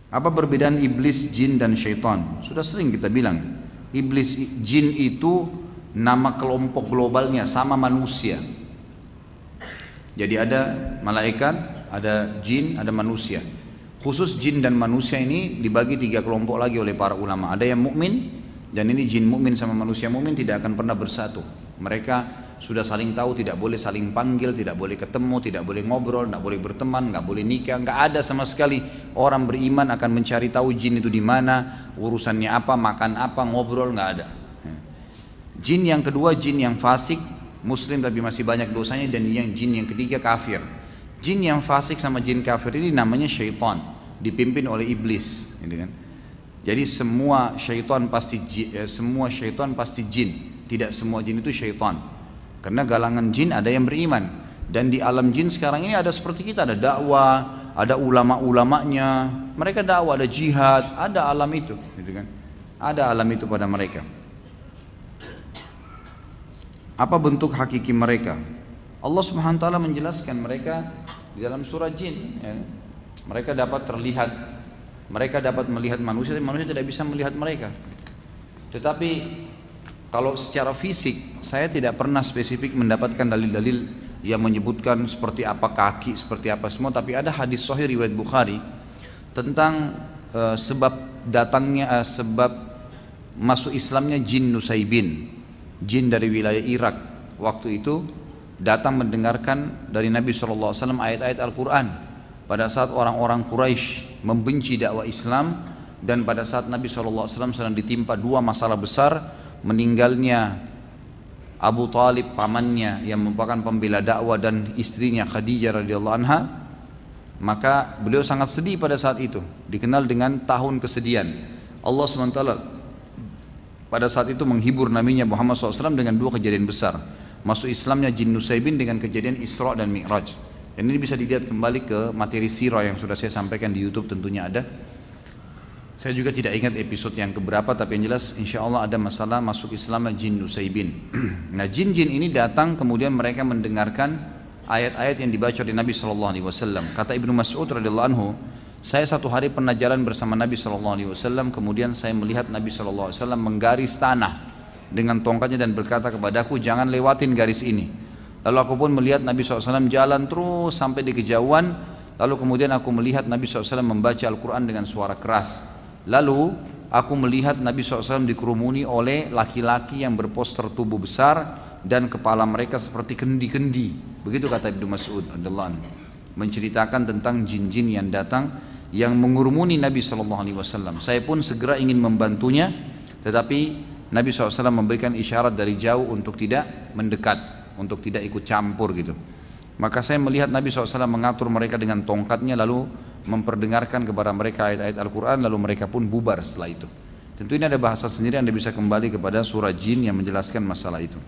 Apa perbedaan iblis, jin dan syaitan? Sudah sering kita bilang, iblis, jin itu nama kelompok globalnya sama manusia. Jadi ada malaikat, ada jin, ada manusia. Khusus jin dan manusia ini dibagi 3 kelompok lagi oleh para ulama. Ada yang mukmin, dan ini jin mukmin sama manusia mukmin tidak akan pernah bersatu. Mereka sudah saling tahu, tidak boleh saling panggil, tidak boleh ketemu, tidak boleh ngobrol, tidak boleh berteman, nggak boleh nikah, nggak ada sama sekali. Orang beriman akan mencari tahu jin itu di mana, urusannya apa, makan apa, ngobrol, nggak ada. Jin yang kedua, jin yang fasik, muslim tapi masih banyak dosanya, dan yang jin yang ketiga kafir. Jin yang fasik sama jin kafir ini namanya syaitan, dipimpin oleh iblis, gitu kan. Jadi semua syaitan pasti jin, tidak semua jin itu syaitan. Karena galangan jin ada yang beriman, dan di alam jin sekarang ini ada seperti kita, ada dakwah, ada ulama-ulamanya, mereka dakwah, ada jihad, ada alam itu, gitu kan? Ada alam itu pada mereka. Apa bentuk hakiki mereka? Allah Subhanahu wa taala menjelaskan mereka di dalam surah Jin, ya. Mereka dapat terlihat, mereka dapat melihat manusia, tapi manusia tidak bisa melihat mereka. Tetapi kalau secara fisik, saya tidak pernah spesifik mendapatkan dalil-dalil yang menyebutkan seperti apa kaki, seperti apa semua. Tapi ada hadis sahih riwayat Bukhari tentang sebab masuk Islamnya jin Nusaybin, jin dari wilayah Irak. Waktu itu datang mendengarkan dari Nabi SAW ayat-ayat Al-Quran. Pada saat orang-orang Quraisy membenci dakwah Islam, dan pada saat Nabi SAW sedang ditimpa 2 masalah besar, meninggalnya Abu Talib pamannya yang merupakan pembela dakwah dan istrinya Khadijah radhiyallahu anha, maka beliau sangat sedih pada saat itu, dikenal dengan tahun kesedihan. Allah SWT pada saat itu menghibur nabinya Muhammad SAW dengan 2 kejadian besar, masuk Islamnya jin Nusaybin dengan kejadian Isra dan Mi'raj. Dan ini bisa dilihat kembali ke materi sirah yang sudah saya sampaikan di YouTube, tentunya ada. Saya juga tidak ingat episode yang keberapa, tapi yang jelas insya Allah ada masalah masuk Islam jin Nusaybin. Nah, jin-jin ini datang, kemudian mereka mendengarkan ayat-ayat yang dibaca oleh Nabi SAW. Kata Ibnu Mas'ud radhiyallahu anhu, saya satu hari pernah jalan bersama Nabi SAW, kemudian saya melihat Nabi SAW menggaris tanah dengan tongkatnya dan berkata kepadaku, jangan lewatin garis ini. Lalu aku pun melihat Nabi SAW jalan terus sampai di kejauhan. Lalu kemudian aku melihat Nabi SAW membaca Al-Quran dengan suara keras. Lalu aku melihat Nabi SAW dikerumuni oleh laki-laki yang berpostur tubuh besar dan kepala mereka seperti kendi-kendi. Begitu kata Ibnu Mas'ud radhiyallahu anhu, menceritakan tentang jin-jin yang datang yang mengurumuni Nabi SAW. Saya pun segera ingin membantunya, tetapi Nabi SAW memberikan isyarat dari jauh untuk tidak mendekat, untuk tidak ikut campur gitu. Maka saya melihat Nabi SAW mengatur mereka dengan tongkatnya, lalu memperdengarkan kepada mereka ayat-ayat Al-Quran, lalu mereka pun bubar setelah itu. Tentu ini ada bahasa sendiri, Anda bisa kembali kepada surah Jin yang menjelaskan masalah itu.